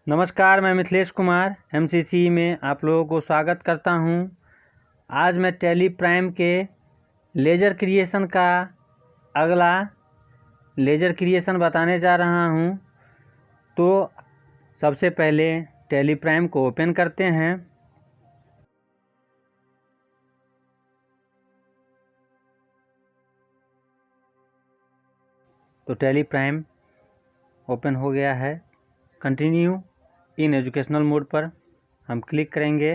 नमस्कार, मैं मिथिलेश कुमार एमसीसी में आप लोगों को स्वागत करता हूं। आज मैं टैली प्राइम के लेज़र क्रिएशन का अगला लेज़र क्रिएशन बताने जा रहा हूं। तो सबसे पहले टैली प्राइम को ओपन करते हैं। तो टैली प्राइम ओपन हो गया है। कंटिन्यू इन एजुकेशनल मोड पर हम क्लिक करेंगे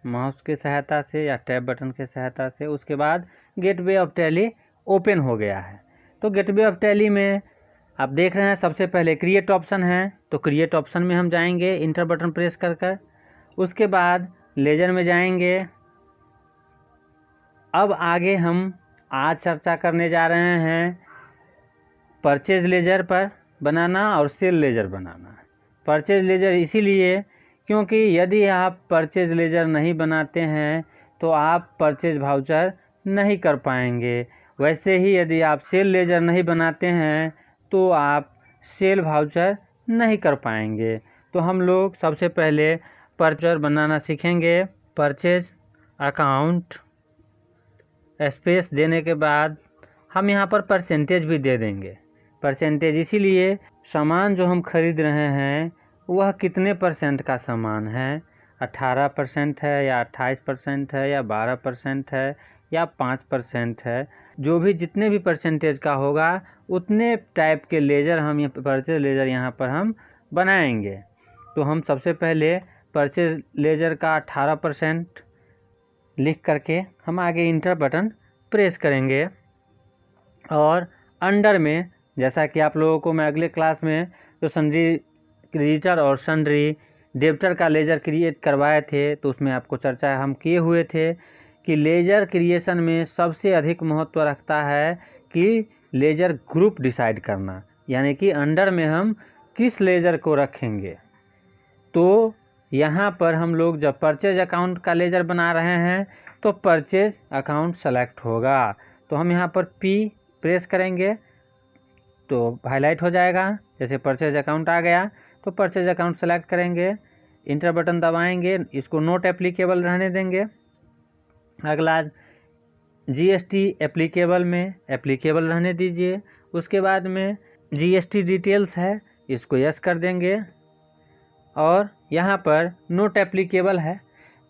माउस की सहायता से या टैब बटन के सहायता से। उसके बाद गेटवे ऑफ टैली ओपन हो गया है। तो गेटवे ऑफ टैली में आप देख रहे हैं सबसे पहले क्रिएट ऑप्शन है। तो क्रिएट ऑप्शन में हम जाएंगे इंटर बटन प्रेस कर उसके बाद लेज़र में जाएंगे। अब आगे हम आज चर्चा करने जा रहे हैं परचेज लेज़र पर बनाना और सेल लेज़र बनाना। परचेज लेज़र इसीलिए क्योंकि यदि आप परचेज लेज़र नहीं बनाते हैं तो आप परचेज वाउचर नहीं कर पाएंगे। वैसे ही यदि आप सेल लेज़र नहीं बनाते हैं तो आप सेल वाउचर नहीं कर पाएंगे। तो हम लोग सबसे पहले परचेज बनाना सीखेंगे। परचेज अकाउंट स्पेस देने के बाद हम यहाँ पर परसेंटेज भी दे देंगे। परसेंटेज इसीलिए सामान जो हम खरीद रहे हैं वह कितने परसेंट का सामान है, 18% है या 28% है या 12% है या 5% है, जो भी जितने भी परसेंटेज का होगा उतने टाइप के लेज़र हम ये परचेज लेज़र यहाँ पर हम बनाएंगे। तो हम सबसे पहले परचेज लेज़र का 18% लिख करके हम आगे इंटर बटन प्रेस करेंगे। और अंडर में जैसा कि आप लोगों को मैं अगले क्लास में जो सन्ड्री क्रेडिटर और सन्ड्री डेबिटर का लेज़र क्रिएट करवाए थे तो उसमें आपको चर्चा हम किए हुए थे कि लेज़र क्रिएशन में सबसे अधिक महत्व रखता है कि लेज़र ग्रुप डिसाइड करना, यानी कि अंडर में हम किस लेज़र को रखेंगे। तो यहाँ पर हम लोग जब परचेज अकाउंट का लेज़र बना रहे हैं तो परचेज अकाउंट सेलेक्ट होगा। तो हम यहाँ पर P प्रेस करेंगे तो हाईलाइट हो जाएगा। जैसे परचेज अकाउंट आ गया तो परचेज अकाउंट सेलेक्ट करेंगे, इंटर बटन दबाएंगे, इसको नोट एप्लीकेबल रहने देंगे। अगला GST एप्लीकेबल में एप्लीकेबल रहने दीजिए। उसके बाद में GST डिटेल्स है, इसको यस कर देंगे। और यहाँ पर नोट एप्लीकेबल है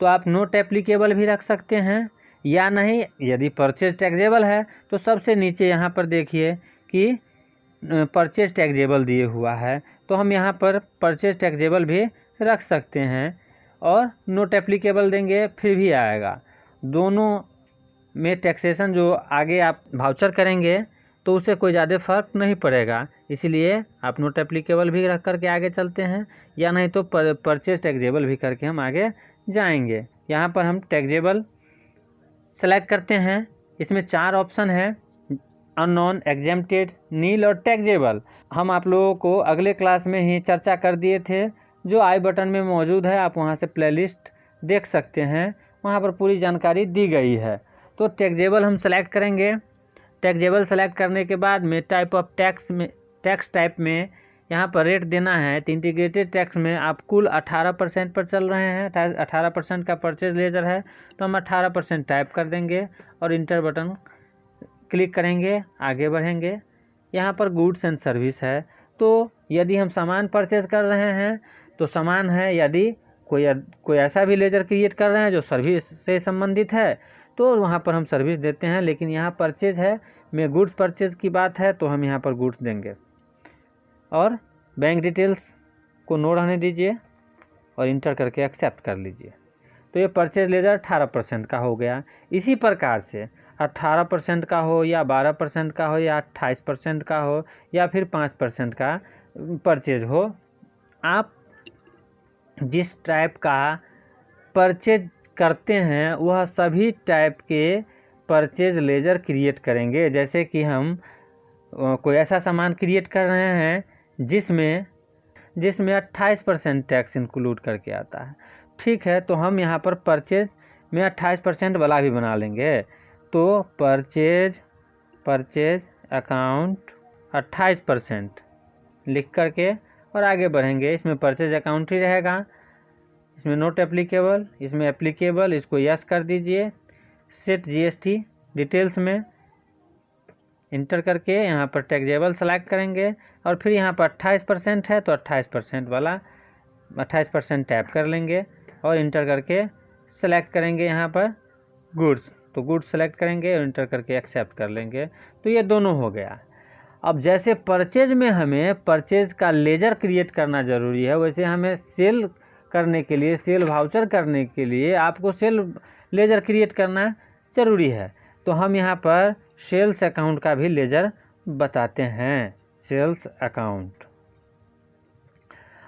तो आप नोट एप्लीकेबल भी रख सकते हैं या नहीं। यदि परचेज टैक्सेबल है तो सबसे नीचे यहाँ पर देखिए कि परचेज टैक्सेबल दिए हुआ है, तो हम यहाँ पर परचेज टैक्सेबल भी रख सकते हैं और नोट एप्लीकेबल देंगे फिर भी आएगा। दोनों में टैक्सेशन जो आगे आप वाउचर करेंगे तो उससे कोई ज़्यादा फ़र्क नहीं पड़ेगा, इसलिए आप नोट एप्लीकेबल भी रख करके आगे चलते हैं या नहीं तो परचेज टैक्सेबल भी करके हम आगे जाएंगे। यहाँ पर हम टैक्सेबल सेलेक्ट करते हैं। इसमें 4 ऑप्शन है, अननोन, एग्जेम्प्टेड, नील और टैक्सेबल। हम आप लोगों को अगले क्लास में ही चर्चा कर दिए थे, जो आई बटन में मौजूद है, आप वहां से प्लेलिस्ट देख सकते हैं, वहां पर पूरी जानकारी दी गई है। तो टैक्सेबल हम सेलेक्ट करेंगे। टैक्सेबल सेलेक्ट करने के बाद में टाइप ऑफ टैक्स में टैक्स टाइप में यहाँ पर रेट देना है। तो इंटीग्रेटेड टैक्स में आप कुल 18% पर चल रहे हैं, 18% का परचेज लेज़र है तो हम 18% टाइप कर देंगे और इंटर बटन क्लिक करेंगे, आगे बढ़ेंगे। यहाँ पर गुड्स एंड सर्विस है, तो यदि हम सामान परचेज कर रहे हैं तो सामान है। यदि कोई ऐसा भी लेज़र क्रिएट कर रहे हैं जो सर्विस से संबंधित है तो वहाँ पर हम सर्विस देते हैं। लेकिन यहाँ परचेज है में गुड्स परचेज की बात है तो हम यहाँ पर गुड्स देंगे। और बैंक डिटेल्स को नो रहने दीजिए और इंटर करके एक्सेप्ट कर लीजिए। तो ये परचेज लेज़र 18% का हो गया। इसी प्रकार से 18% का हो या 12% का हो या 28% का हो या फिर 5% का परचेज हो, आप जिस टाइप का परचेज करते हैं वह सभी टाइप के परचेज लेज़र क्रिएट करेंगे। जैसे कि हम कोई ऐसा सामान क्रिएट कर रहे हैं जिसमें 28% टैक्स इंक्लूड करके आता है, ठीक है, तो हम यहाँ पर परचेज में 28% वाला भी बना लेंगे। तो परचेज अकाउंट 28% लिख करके और आगे बढ़ेंगे। इसमें परचेज अकाउंट ही रहेगा, इसमें नोट एप्लीकेबल, इसमें एप्लीकेबल, इसको यस कर दीजिए। सेट जीएसटी डिटेल्स में इंटर करके यहाँ पर टैक्सेबल सेलेक्ट करेंगे और फिर यहाँ पर 28% है तो 28% वाला 28% टैप कर लेंगे और इंटर करके सेलेक्ट करेंगे यहाँ पर गुड्स, तो गुड्स सेलेक्ट करेंगे और इंटर करके एक्सेप्ट कर लेंगे। तो ये दोनों हो गया। अब जैसे परचेज में हमें परचेज का लेजर क्रिएट करना ज़रूरी है, वैसे हमें सेल करने के लिए, सेल वाउचर करने के लिए आपको सेल लेजर क्रिएट करना ज़रूरी है। तो हम यहाँ पर सेल्स अकाउंट का भी लेजर बताते हैं, सेल्स अकाउंट।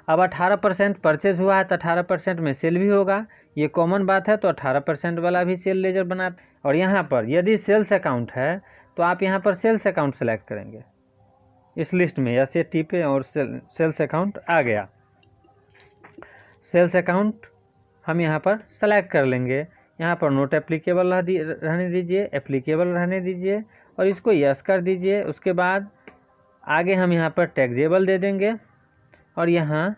अब 18% परचेज हुआ है तो 18% में सेल भी होगा, ये कॉमन बात है। तो 18% वाला भी सेल लेजर बनाते। और यहाँ पर यदि सेल्स अकाउंट है तो आप यहाँ पर सेल्स अकाउंट सेलेक्ट करेंगे इस लिस्ट में, या से टिपे और सेल्स अकाउंट आ गया। सेल्स अकाउंट हम यहाँ पर सेलेक्ट कर लेंगे। यहाँ पर नोट एप्लीकेबल रहने दीजिए, एप्लीकेबल रहने दीजिए और इसको यस कर दीजिए। उसके बाद आगे हम यहाँ पर टैक्सेबल दे देंगे और यहाँ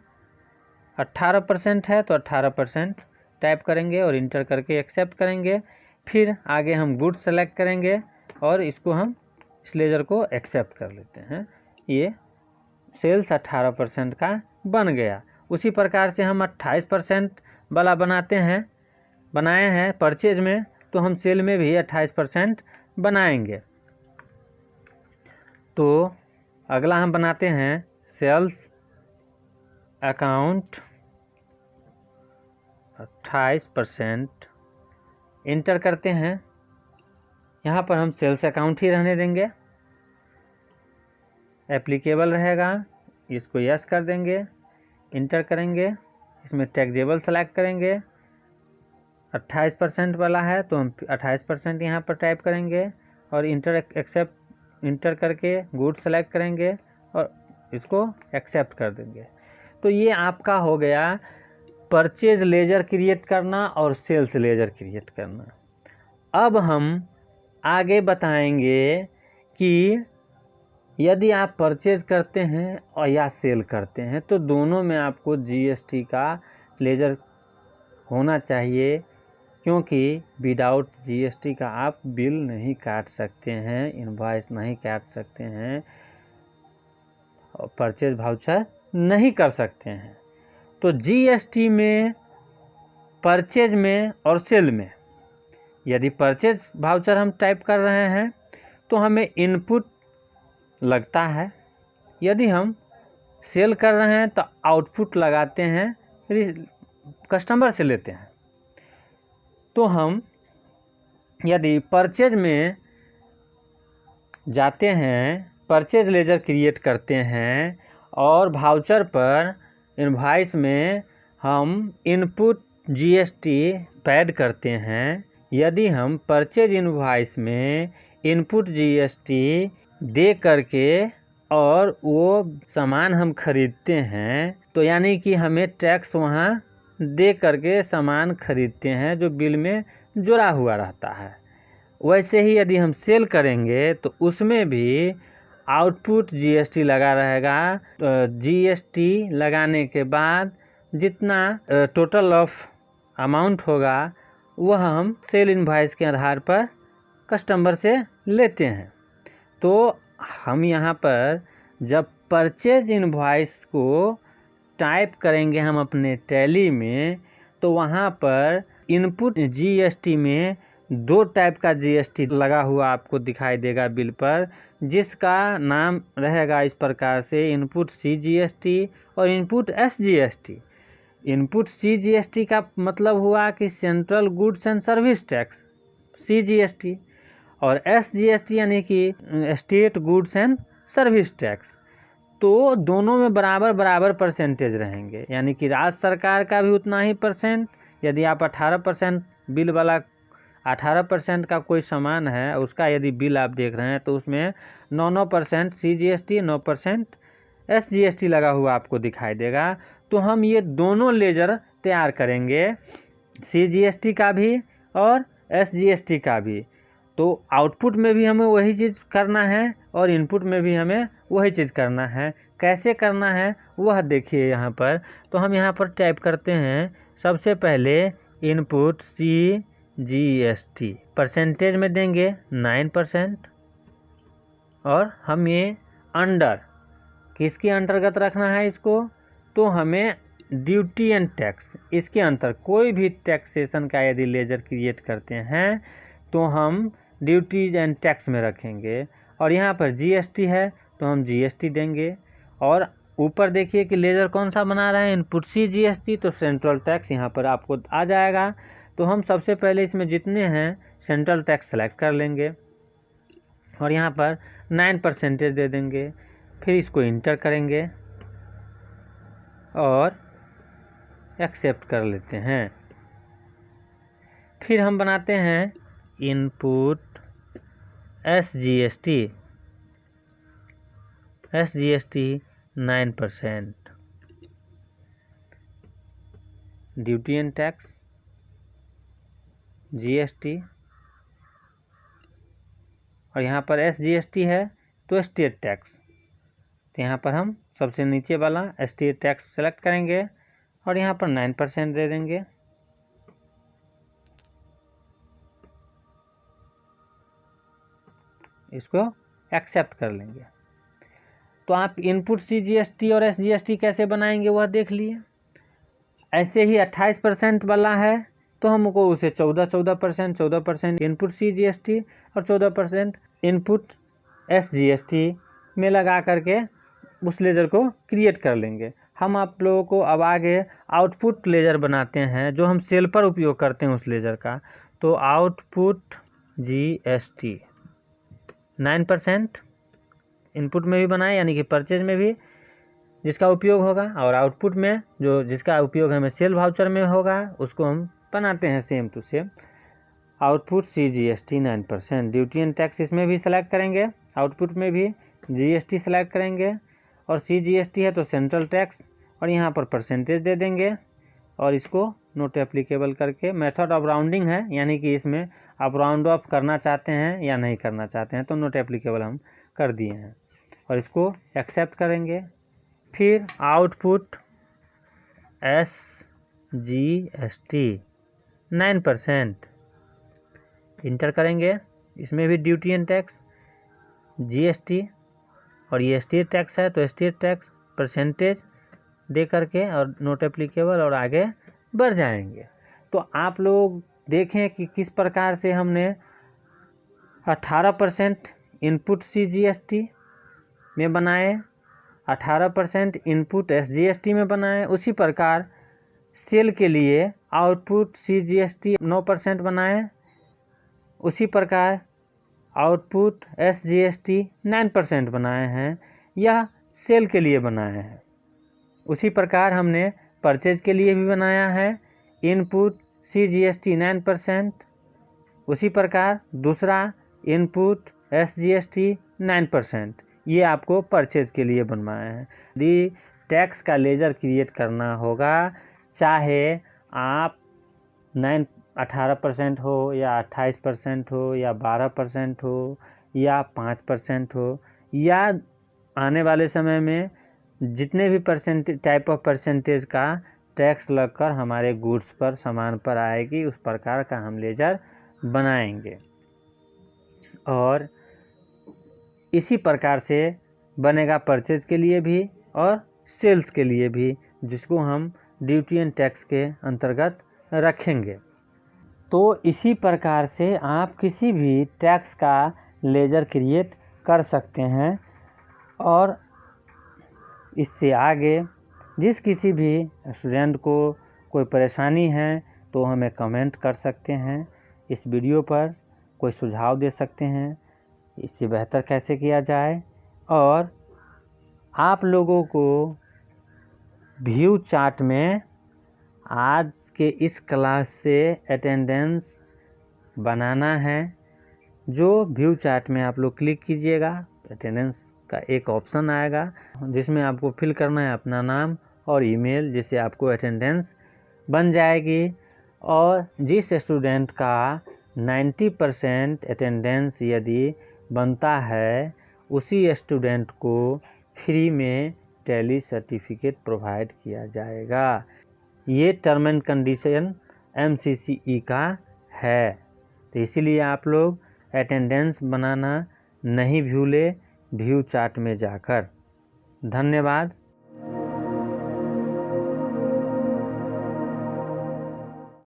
18% है तो 18% टाइप करेंगे और इंटर करके एक्सेप्ट करेंगे। फिर आगे हम गुड सेलेक्ट करेंगे और इसको हम इस लेजर को एक्सेप्ट कर लेते हैं। ये सेल्स 18% का बन गया। उसी प्रकार से हम 28% वाला बनाए हैं परचेज में, तो हम सेल में भी 28% बनाएंगे। तो अगला हम बनाते हैं सेल्स अकाउंट 28%, इंटर करते हैं। यहाँ पर हम सेल्स अकाउंट ही रहने देंगे, एप्लीकेबल रहेगा, इसको यस कर देंगे, इंटर करेंगे। इसमें टैक्सेबल सेलेक्ट करेंगे, 28% वाला है तो हम 28% यहाँ पर टाइप करेंगे और इंटर करके गुड सेलेक्ट करेंगे और इसको एक्सेप्ट कर देंगे। तो ये आपका हो गया परचेज लेजर क्रिएट करना और सेल्स लेजर क्रिएट करना। अब हम आगे बताएंगे कि यदि आप परचेज करते हैं और या सेल करते हैं तो दोनों में आपको जीएसटी का लेजर होना चाहिए, क्योंकि विदाउट जीएसटी का आप बिल नहीं काट सकते हैं, इनवॉइस नहीं काट सकते हैं और परचेज वाउचर नहीं कर सकते हैं। तो जीएसटी में, परचेज में और सेल में यदि परचेज वाउचर हम टाइप कर रहे हैं तो हमें इनपुट लगता है, यदि हम सेल कर रहे हैं तो आउटपुट लगाते हैं, कस्टमर से लेते हैं। तो हम यदि परचेज में जाते हैं, परचेज लेजर क्रिएट करते हैं और वाउचर पर इनवॉइस में हम इनपुट जीएसटी पैड करते हैं। यदि हम परचेज इनवॉइस में इनपुट जीएसटी दे करके और वो सामान हम खरीदते हैं तो यानी कि हमें टैक्स वहाँ दे करके सामान खरीदते हैं जो बिल में जुड़ा हुआ रहता है। वैसे ही यदि हम सेल करेंगे तो उसमें भी आउटपुट जीएसटी लगा रहेगा। जीएसटी लगाने के बाद जितना टोटल ऑफ अमाउंट होगा वह हम सेल इनवॉइस के आधार पर कस्टमर से लेते हैं। तो हम यहाँ पर जब परचेज इनवॉइस को टाइप करेंगे हम अपने टैली में, तो वहाँ पर इनपुट जीएसटी में 2 टाइप का जीएसटी लगा हुआ आपको दिखाई देगा बिल पर, जिसका नाम रहेगा इस प्रकार से इनपुट सीजीएसटी और इनपुट एसजीएसटी। इनपुट सीजीएसटी का मतलब हुआ कि central goods and service tax CGST, और एसजीएसटी यानी कि state goods and service tax. तो दोनों में बराबर परसेंटेज रहेंगे, यानी कि राज्य सरकार का भी उतना ही परसेंट। यदि आप 18% बिल वाला 18% का कोई सामान है, उसका यदि बिल आप देख रहे हैं तो उसमें 9% सीजीएसटी, 9% एसजीएसटी लगा हुआ आपको दिखाई देगा। तो हम ये दोनों लेजर तैयार करेंगे, सीजीएसटी का भी और एसजीएसटी का भी। तो आउटपुट में भी हमें वही चीज़ करना है और इनपुट में भी हमें वही चीज़ करना है। कैसे करना है वह देखिए यहाँ पर। तो हम यहाँ पर टाइप करते हैं सबसे पहले इनपुट CGST, परसेंटेज में देंगे 9%, और हम ये अंडर किसके अंतर्गत रखना है इसको, तो हमें ड्यूटी एंड टैक्स, इसके अंतर कोई भी टैक्सेशन का यदि लेजर क्रिएट करते हैं तो हम ड्यूटीज एंड टैक्स में रखेंगे। और यहाँ पर GST है तो हम GST देंगे। और ऊपर देखिए कि लेजर कौन सा बना रहे हैं, इनपुट CGST, तो सेंट्रल टैक्स यहाँ पर आपको आ जाएगा। तो हम सबसे पहले इसमें जितने हैं सेंट्रल टैक्स सेलेक्ट कर लेंगे और यहाँ पर 9% दे देंगे। फिर इसको इंटर करेंगे और एक्सेप्ट कर लेते हैं। फिर हम बनाते हैं input SGST 9%, duty and tax GST, और यहाँ पर SGST है तो स्टेट टैक्स, तो यहाँ पर हम सबसे नीचे वाला स्टेट टैक्स सेलेक्ट करेंगे और यहाँ पर 9% दे देंगे। इसको एक्सेप्ट कर लेंगे। तो आप इनपुट CGST और SGST कैसे बनाएंगे वह देख लिए। ऐसे ही 28% वाला है तो हमको उसे 14% इनपुट CGST और 14% इनपुट SGST में लगा करके उस लेज़र को क्रिएट कर लेंगे। हम आप लोगों को अब आगे आउटपुट लेज़र बनाते हैं जो हम सेल पर उपयोग करते हैं उस लेज़र का। तो आउटपुट GST 9% इनपुट में भी बनाए, यानी कि परचेज में भी जिसका उपयोग होगा, और आउटपुट में जो जिसका उपयोग हमें सेल वाउचर में होगा उसको हम बनाते हैं same to same. Output CGST 9%, duty and tax इसमें भी सेलेक्ट करेंगे, आउटपुट में भी GST सेलेक्ट करेंगे, और CGST है तो सेंट्रल टैक्स, और यहाँ पर परसेंटेज दे देंगे और इसको नोट एप्लीकेबल करके मेथड ऑफ राउंडिंग है, यानी कि इसमें आप राउंड ऑफ करना चाहते हैं या नहीं करना चाहते हैं, तो नोट एप्लीकेबल हम कर दिए हैं और इसको एक्सेप्ट करेंगे। फिर आउटपुट SGST 9% इंटर करेंगे, इसमें भी ड्यूटी एंड टैक्स GST, और ये स्टेट टैक्स है तो स्टेट टैक्स परसेंटेज दे करके और नोट एप्लीकेबल और आगे बढ़ जाएंगे। तो आप लोग देखें कि किस प्रकार से हमने 18% इनपुट CGST में बनाए, 18% इनपुट SGST में बनाए, उसी प्रकार सेल के लिए आउटपुट CGST 9% बनाए, उसी प्रकार आउटपुट SGST 9% बनाए हैं, यह सेल के लिए बनाए हैं। उसी प्रकार हमने परचेज के लिए भी बनाया है, इनपुट CGST 9%, उसी प्रकार दूसरा इनपुट SGST 9%, ये आपको परचेज के लिए बनवाए हैं। यदि टैक्स का लेजर क्रिएट करना होगा, चाहे आप 18% हो या 28% हो या 12% हो या 5% हो, या आने वाले समय में जितने भी टाइप ऑफ परसेंटेज का टैक्स लगकर हमारे गुड्स पर सामान पर आएगी, उस प्रकार का हम लेजर बनाएंगे। और इसी प्रकार से बनेगा परचेज के लिए भी और सेल्स के लिए भी, जिसको हम ड्यूटी एंड टैक्स के अंतर्गत रखेंगे। तो इसी प्रकार से आप किसी भी टैक्स का लेजर क्रिएट कर सकते हैं। और इससे आगे जिस किसी भी स्टूडेंट को कोई परेशानी है तो हमें कमेंट कर सकते हैं, इस वीडियो पर कोई सुझाव दे सकते हैं इससे बेहतर कैसे किया जाए। और आप लोगों को व्यू चार्ट में आज के इस क्लास से अटेंडेंस बनाना है। जो व्यू चार्ट में आप लोग क्लिक कीजिएगा, अटेंडेंस का एक ऑप्शन आएगा जिसमें आपको फिल करना है अपना नाम और ईमेल, जिससे आपको अटेंडेंस बन जाएगी। और जिस स्टूडेंट का 90% अटेंडेंस यदि बनता है, उसी स्टूडेंट को फ्री में टैली सर्टिफिकेट प्रोवाइड किया जाएगा। ये टर्म एंड कंडीशन MCCE का है, तो इसीलिए आप लोग अटेंडेंस बनाना नहीं भूलें व्यू चार्ट में जाकर। धन्यवाद।